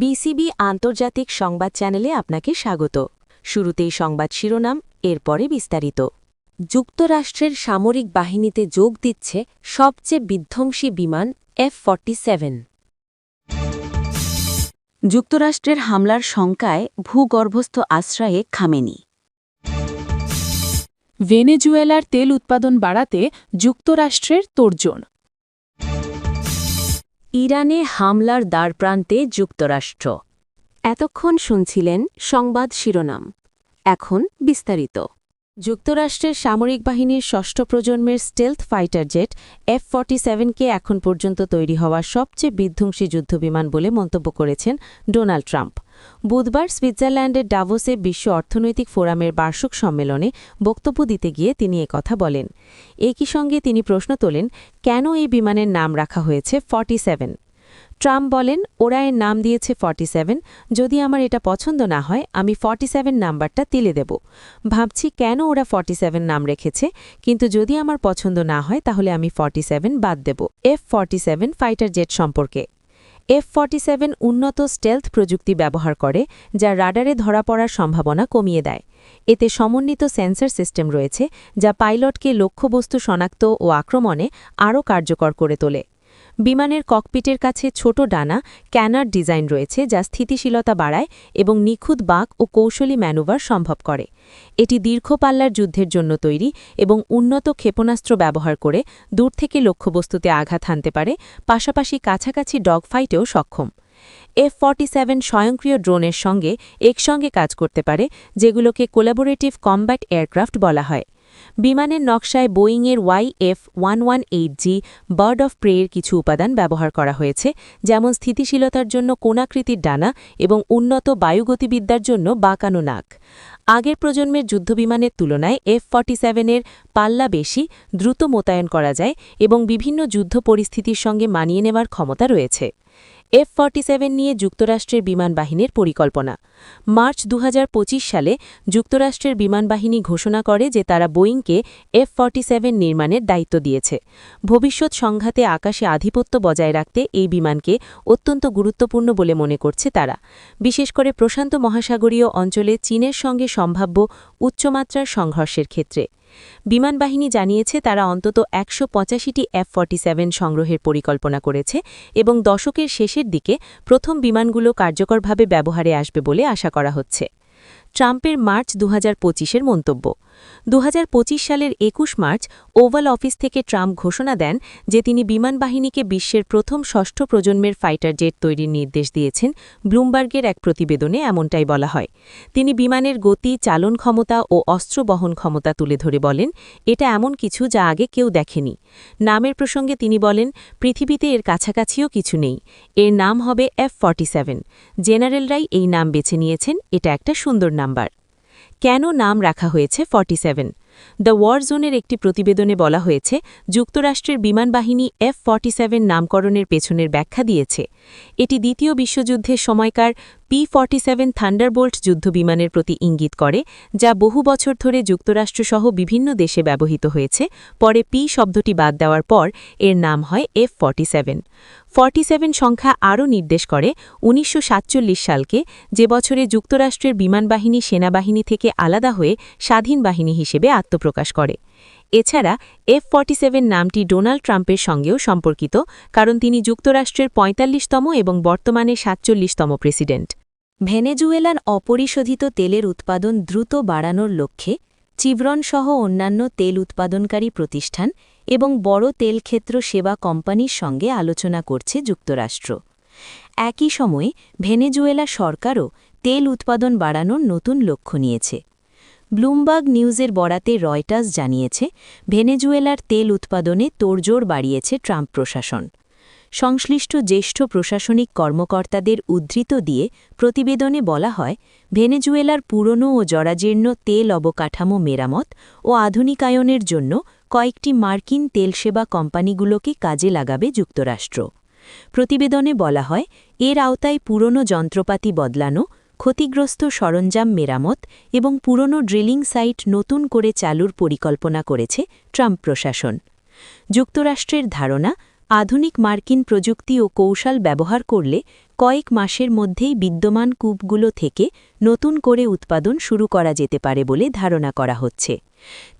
BCB আন্তর্জাতিক সংবাদ চ্যানেলে আপনাকে স্বাগত। শুরুতেই সংবাদ শিরোনাম, এরপরে বিস্তারিত। যুক্তরাষ্ট্রের সামরিক বাহিনীতে যোগ দিচ্ছে সবচেয়ে বিধ্বংসী বিমান F-47। যুক্তরাষ্ট্রের হামলার শঙ্কায় ভূগর্ভস্থ আশ্রয়ে খামেনি। ভেনেজুয়েলার তেল উৎপাদন বাড়াতে যুক্তরাষ্ট্রের তোড়জোড়। ইরানে হামলার দ্বারপ্রান্তে যুক্তরাষ্ট্র। এতক্ষণ শুনছিলেন সংবাদ শিরোনাম, এখন বিস্তারিত। যুক্তরাষ্ট্রের সামরিক বাহিনীর ষষ্ঠ প্রজন্মের স্টেলথ ফাইটার জেট F-47কে এখন পর্যন্ত তৈরি হওয়া সবচেয়ে বিধ্বংসী যুদ্ধবিমান বলে মন্তব্য করেছেন ডোনাল্ড ট্রাম্প। বুধবার সুইজারল্যান্ডের ডাভোসে বিশ্ব অর্থনৈতিক ফোরামের বার্ষিক সম্মেলনে বক্তব্য দিতে গিয়ে তিনি একথা বলেন। একই সঙ্গে তিনি প্রশ্ন তোলেন, কেন এই বিমানের নাম রাখা হয়েছে 47। ট্রাম্প বলেন, ওরা এর নাম দিয়েছে 47, যদি আমার এটা পছন্দ না হয় আমি 47 নাম্বারটা তুলে দেব। ভাবছি কেন ওরা 47 নাম রেখেছে, কিন্তু যদি আমার পছন্দ না হয় তাহলে আমি 47 বাদ দেব। F-47 ফাইটার জেট সম্পর্কে। F-47 উন্নত স্টেলথ প্রযুক্তি ব্যবহার করে, যা রাডারে ধরা পড়ার সম্ভাবনা কমিয়ে দেয়। এতে সমন্বিত সেন্সর সিস্টেম রয়েছে, যা পাইলটকে লক্ষ্যবস্তু শনাক্ত ও আক্রমণে আরও কার্যকর করে তোলে। বিমানের ককপিটের কাছে ছোট ডানা ক্যানার ডিজাইন রয়েছে, যা স্থিতিশীলতা বাড়ায় এবং নিখুঁত বাঁক ও কৌশলী ম্যানুভার সম্ভব করে। এটি দীর্ঘ পাল্লার যুদ্ধের জন্য তৈরি এবং উন্নত ক্ষেপণাস্ত্র ব্যবহার করে দূর থেকে লক্ষ্যবস্তুতে আঘাত হানতে পারে, পাশাপাশি কাছাকাছি ডগফাইটেও সক্ষম। F-47 স্বয়ংক্রিয় ড্রোনের সঙ্গে একসঙ্গে কাজ করতে পারে, যেগুলোকে কোলাবোরেটিভ কম্ব্যাট এয়ারক্রাফট বলা হয়। বিমানের নকশায় বোয়িংয়ের YF-118G বার্ড অফ প্রে এর কিছু উপাদান ব্যবহার করা হয়েছে, যেমন স্থিতিশীলতার জন্য কোণাকৃতির ডানা এবং উন্নত বায়ুগতিবিদ্যার জন্য বাঁকানো নাক। আগের প্রজন্মের যুদ্ধবিমানের তুলনায় F-47 এর পাল্লা বেশি, দ্রুত মোতায়েন করা যায় এবং বিভিন্ন যুদ্ধ পরিস্থিতির সঙ্গে মানিয়ে নেওয়ার ক্ষমতা রয়েছে। F-47 নিয়ে যুক্তরাষ্ট্রের বিমান বাহিনীর পরিকল্পনা। মার্চ 2025 সালে যুক্তরাষ্ট্রের বিমান বাহিনী ঘোষণা করে যে তারা বোয়িংকে F-47 নির্মাণের দায়িত্ব দিয়েছে। ভবিষ্যৎ সংঘাতে আকাশে আধিপত্য বজায় রাখতে এই বিমানকে অত্যন্ত গুরুত্বপূর্ণ বলে মনে করছে তারা, বিশেষ করে প্রশান্ত মহাসাগরীয় অঞ্চলে চীনের সঙ্গে সম্ভাব্য উচ্চমাত্রার সংঘর্ষের ক্ষেত্রে। বিমান বাহিনী জানিয়েছে তারা অন্তত 185টি F-47 সংগ্রহের পরিকল্পনা করেছে এবং দশকের শেষের দিকে প্রথম বিমানগুলো কার্যকরভাবে ব্যবহারে আসবে বলে আশা করা হচ্ছে। ট্রাম্পের মার্চ 2025-এর মন্তব্য। 2025 সালের 21 মার্চ ওভাল অফিস থেকে ট্রাম্প ঘোষণা দেন যে তিনি বিমান বাহিনীকে বিশ্বের প্রথম ষষ্ঠ প্রজন্মের ফাইটার জেট তৈরির নির্দেশ দিয়েছেন। ব্লুমবার্গের এক প্রতিবেদনে এমনটাই বলা হয়। তিনি বিমানের গতি, চালন ক্ষমতা ও অস্ত্র বহন ক্ষমতা তুলে ধরে বলেন, এটা এমন কিছু যা আগে কেউ দেখেনি। নামের প্রসঙ্গে তিনি বলেন, পৃথিবীতে এর কাছাকাছিও কিছু নেই। এর নাম হবে F-47। জেনারেলরাই এই নাম বেছে নিয়েছেন, এটা একটা সুন্দর নাম্বার। কেন নাম রাখা হয়েছে 47? দ্য ওয়ার জোনের একটি প্রতিবেদনে বলা হয়েছে, যুক্তরাষ্ট্রের বিমান বাহিনী F-47 নামকরণের পেছনের ব্যাখ্যা দিয়েছে। এটি দ্বিতীয় বিশ্বযুদ্ধের সময়কার P-47 থান্ডারবোল্ট যুদ্ধবিমানের প্রতি ইঙ্গিত করে, যা বহু বছর ধরে যুক্তরাষ্ট্রসহ বিভিন্ন দেশে ব্যবহৃত হয়েছে। পরে P শব্দটি বাদ দেওয়ার পর এর নাম হয় F-47। 47 সংখ্যা আরও নির্দেশ করে 1947 সালকে, যে বছরে যুক্তরাষ্ট্রের বিমানবাহিনী সেনাবাহিনী থেকে আলাদা হয়ে স্বাধীন বাহিনী হিসেবে আত্মপ্রকাশ করে। এছাড়া F-47 নামটি ডোনাল্ড ট্রাম্পের সঙ্গেও সম্পর্কিত, কারণ তিনি যুক্তরাষ্ট্রের 45তম এবং বর্তমানে 47তম প্রেসিডেন্ট। ভেনেজুয়েলার অপরিশোধিত তেলের উৎপাদন দ্রুত বাড়ানোর লক্ষ্যে চিভরন-সহ অন্যান্য তেল উৎপাদনকারী প্রতিষ্ঠান এবং বড় তেলক্ষেত্র সেবা কোম্পানির সঙ্গে আলোচনা করছে যুক্তরাষ্ট্র। একই সময়ে ভেনেজুয়েলা সরকারও তেল উৎপাদন বাড়ানোর নতুন লক্ষ্য নিয়েছে। ব্লুমবার্গ নিউজের বরাতে রয়টার্স জানিয়েছে, ভেনেজুয়েলার তেল উৎপাদনে তোড়জোড় বাড়িয়েছে ট্রাম্প প্রশাসন। সংশ্লিষ্ট জ্যেষ্ঠ প্রশাসনিক কর্মকর্তাদের উদ্ধৃত দিয়ে প্রতিবেদনে বলা হয়, ভেনেজুয়েলার পুরনো ও জরাজীর্ণ তেল অবকাঠামো মেরামত ও আধুনিকায়নের জন্য কয়েকটি মার্কিন তেলসেবা কোম্পানিগুলোকে কাজে লাগাবে যুক্তরাষ্ট্র। প্রতিবেদনে বলা হয়, এর আওতায় পুরনো যন্ত্রপাতি বদলানো, ক্ষতিগ্রস্ত সরঞ্জাম মেরামত এবং পুরনো ড্রিলিং সাইট নতুন করে চালুর পরিকল্পনা করেছে ট্রাম্প প্রশাসন। যুক্তরাষ্ট্রের ধারণা, আধুনিক মার্কিন প্রযুক্তি ও কৌশল ব্যবহার করলে কয়েক মাসের মধ্যেই বিদ্যমান কূপগুলো থেকে নতুন করে উৎপাদন শুরু করা যেতে পারে বলে ধারণা করা হচ্ছে।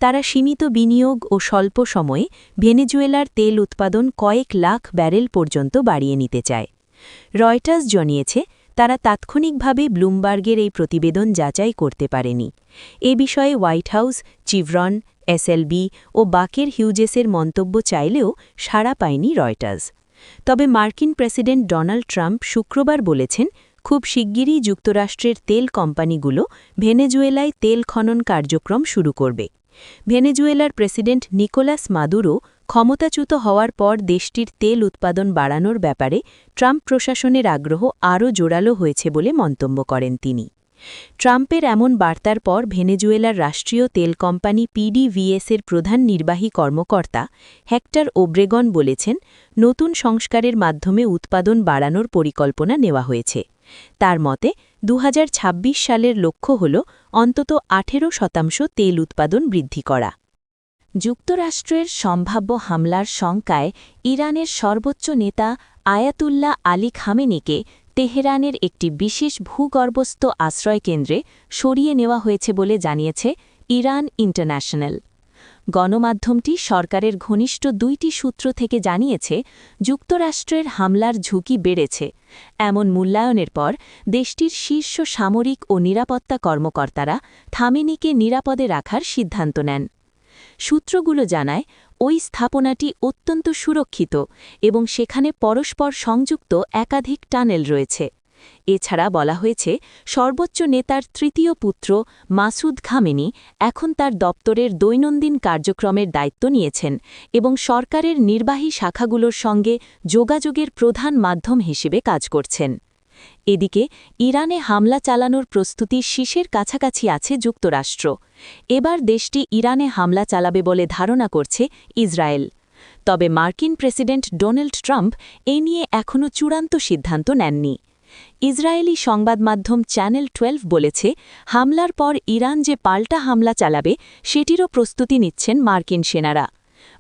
তারা সীমিত বিনিয়োগ ও স্বল্প সময়ে ভেনেজুয়েলার তেল উৎপাদন কয়েক লাখ ব্যারেল পর্যন্ত বাড়িয়ে নিতে চায়। রয়টার্স জানিয়েছে, তারা তাৎক্ষণিকভাবে ব্লুমবার্গের এই প্রতিবেদন যাচাই করতে পারেনি। এ বিষয়ে হোয়াইট হাউস, চিভরন, এসএলবি ও বাকের হিউজেসের মন্তব্য চাইলেও সাড়া পায়নি রয়টার্স। তবে মার্কিন প্রেসিডেন্ট ডোনাল্ড ট্রাম্প শুক্রবার বলেছেন, খুব শিগগিরই যুক্তরাষ্ট্রের তেল কোম্পানিগুলো ভেনেজুয়েলায় তেল খনন কার্যক্রম শুরু করবে। ভেনেজুয়েলার প্রেসিডেন্ট নিকোলাস মাদুরো ক্ষমতাচ্যুত হওয়ার পর দেশটির তেল উৎপাদন বাড়ানোর ব্যাপারে ট্রাম্প প্রশাসনের আগ্রহ আরও জোরালো হয়েছে বলে মন্তব্য করেন তিনি। ট্রাম্পের এমন বার্তার পর ভেনেজুয়েলার রাষ্ট্রীয় তেল কোম্পানি পিডিভিএসের প্রধান নির্বাহী কর্মকর্তা হেক্টর ওব্রেগন বলেছেন, নতুন সংস্কারের মাধ্যমে উৎপাদন বাড়ানোর পরিকল্পনা নেওয়া হয়েছে। তার মতে 2026 সালের লক্ষ্য হল অন্তত 18% তেল উৎপাদন বৃদ্ধি করা। যুক্তরাষ্ট্রের সম্ভাব্য হামলার শঙ্কায় ইরানের সর্বোচ্চ নেতা আয়াতুল্লাহ আলী খামেনিকে তেহরানের একটি বিশেষ ভূগর্ভস্থ আশ্রয়কেন্দ্রে সরিয়ে নেওয়া হয়েছে বলে জানিয়েছে ইরান ইন্টারন্যাশনাল। গণমাধ্যমটি সরকারের ঘনিষ্ঠ 2টি সূত্র থেকে জানিয়েছে, যুক্তরাষ্ট্রের হামলার ঝুঁকি বেড়েছে। এমন মূল্যায়নের পর দেশটির শীর্ষ সামরিক ও নিরাপত্তা কর্মকর্তারা খামেনিকে নিরাপদে রাখার সিদ্ধান্ত নেন। সূত্রগুলো জানায়, ওই স্থাপনাটি অত্যন্ত সুরক্ষিত এবং সেখানে পরস্পর সংযুক্ত একাধিক টানেল রয়েছে। এছাড়া বলা হয়েছে, সর্বোচ্চ নেতার তৃতীয় পুত্র মাসুদ খামেনি এখন তার দপ্তরের দৈনন্দিন কার্যক্রমের দায়িত্ব নিয়েছেন এবং সরকারের নির্বাহী শাখাগুলোর সঙ্গে যোগাযোগের প্রধান মাধ্যম হিসেবে কাজ করছেন। এদিকে ইরানে হামলা চালানোর প্রস্তুতির শীর্ষের কাছাকাছি আছে যুক্তরাষ্ট্র। এবার দেশটি ইরানে হামলা চালাবে বলে ধারণা করছে ইসরায়েল। তবে মার্কিন প্রেসিডেন্ট ডোনাল্ড ট্রাম্প এই নিয়ে এখনও চূড়ান্ত সিদ্ধান্ত নেননি। ইসরায়েলি সংবাদ মাধ্যম চ্যানেল 12 বলেছে, হামলার পর ইরান যে পাল্টা হামলা চালাবে সেটিরও প্রস্তুতি নিচ্ছেন মার্কিন সেনারা।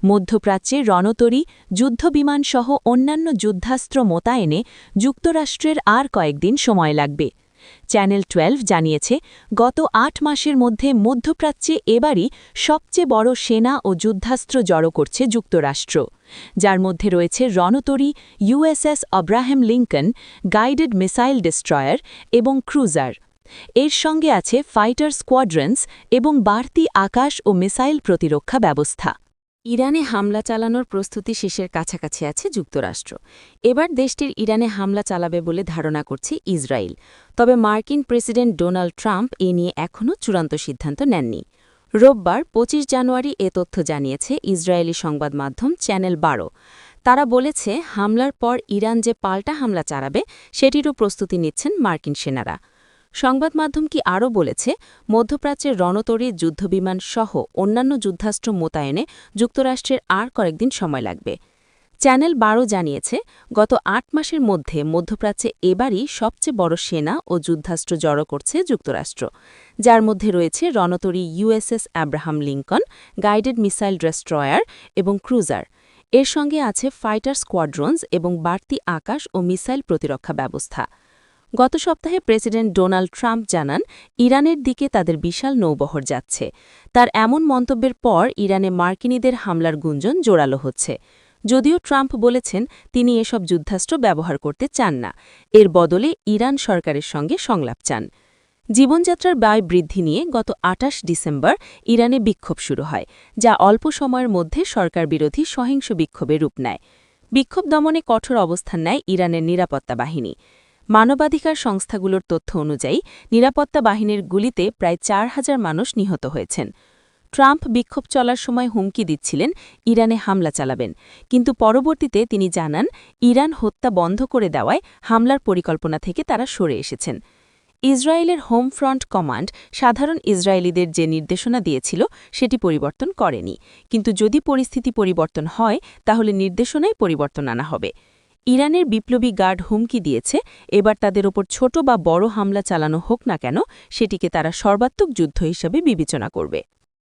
মধ্যপ্রাচ্যে রণতরী, যুদ্ধবিমানসহ অন্যান্য যুদ্ধাস্ত্র মোতায়েনে যুক্তরাষ্ট্রের আর কয়েকদিন সময় লাগবে। চ্যানেল 12 জানিয়েছে, গত 8 মাসের মধ্যে মধ্যপ্রাচ্যে এবারই সবচেয়ে বড় সেনা ও যুদ্ধাস্ত্র জড়ো করছে যুক্তরাষ্ট্র, যার মধ্যে রয়েছে রণতরী, USS Abraham Lincoln, guided missile destroyer এবং ক্রুজার। এর সঙ্গে আছে ফাইটার স্কোয়াড্রন্স এবং বাড়তি আকাশ ও মিসাইল প্রতিরক্ষা ব্যবস্থা। ইরানে হামলা চালানোর প্রস্তুতি শেষের কাছাকাছি আছে যুক্তরাষ্ট্র। এবার দেশটির ইরানে হামলা চালাবে বলে ধারণা করছে ইসরায়েল। তবে মার্কিন প্রেসিডেন্ট ডোনাল্ড ট্রাম্প এ নিয়ে এখনও চূড়ান্ত সিদ্ধান্ত নেননি। রোববার 25 জানুয়ারি এ তথ্য জানিয়েছে ইসরায়েলি সংবাদ মাধ্যম চ্যানেল 12। তারা বলেছে, হামলার পর ইরান যে পাল্টা হামলা চালাবে সেটিরও প্রস্তুতি নিচ্ছেন মার্কিন সেনারা। সংবাদ মাধ্যমটি আরও বলেছে, মধ্যপ্রাচ্যের রণতরী, যুদ্ধবিমান সহ অন্যান্য যুদ্ধাস্ত্র মোতায়েনে যুক্তরাষ্ট্রের আর কয়েকদিন সময় লাগবে। চ্যানেল 12 জানিয়েছে, গত 8 মাসের মধ্যে মধ্যপ্রাচ্যে এবারই সবচেয়ে বড় সেনা ও যুদ্ধাস্ত্র জড়ো করছে যুক্তরাষ্ট্র, যার মধ্যে রয়েছে রণতরী USS Abraham Lincoln, guided missile destroyer এবং ক্রুজার। এর সঙ্গে আছে ফাইটার স্কোয়াড্রন্স এবং বাড়তি আকাশ ও মিসাইল প্রতিরক্ষা ব্যবস্থা। গত সপ্তাহে প্রেসিডেন্ট ডোনাল্ড ট্রাম্প জানান, ইরানের দিকে তাদের বিশাল নৌবহর যাচ্ছে। তার এমন মন্তব্যের পর ইরানে মার্কিনীদের হামলার গুঞ্জন জোরালো হচ্ছে। যদিও ট্রাম্প বলেছেন, তিনি এসব যুদ্ধাস্ত্র ব্যবহার করতে চান না, এর বদলে ইরান সরকারের সঙ্গে সংলাপ চান। জীবনযাত্রার ব্যয় বৃদ্ধি নিয়ে গত 28 ডিসেম্বর ইরানে বিক্ষোভ শুরু হয়, যা অল্প সময়ের মধ্যে সরকার বিরোধী সহিংস বিক্ষোভে রূপ নেয়। বিক্ষোভ দমনে কঠোর অবস্থান নেয় ইরানের নিরাপত্তা বাহিনী। মানবাধিকার সংস্থাগুলোর তথ্য অনুযায়ী নিরাপত্তা বাহিনীর গুলিতে প্রায় 4000 মানুষ নিহত হয়েছেন। ট্রাম্প বিক্ষোভ চলার সময় হুমকি দিচ্ছিলেন ইরানে হামলা চালাবেন, কিন্তু পরবর্তীতে তিনি জানান, ইরান হত্যা বন্ধ করে দেওয়ায় হামলার পরিকল্পনা থেকে তারা সরে এসেছেন। ইসরায়েলের হোম ফ্রন্ট কমান্ড সাধারণ ইসরায়েলিদের যে নির্দেশনা দিয়েছিল সেটি পরিবর্তন করেনি, কিন্তু যদি পরিস্থিতি পরিবর্তন হয় তাহলে নির্দেশনায় পরিবর্তন আনা হবে। ইরানের বিপ্লবী গার্ড হুমকি দিয়েছে, এবার তাদের ওপর ছোট বা বড় হামলা চালানো হোক না কেন সেটিকে তারা সর্বাত্মক যুদ্ধ হিসাবে বিবেচনা করবে।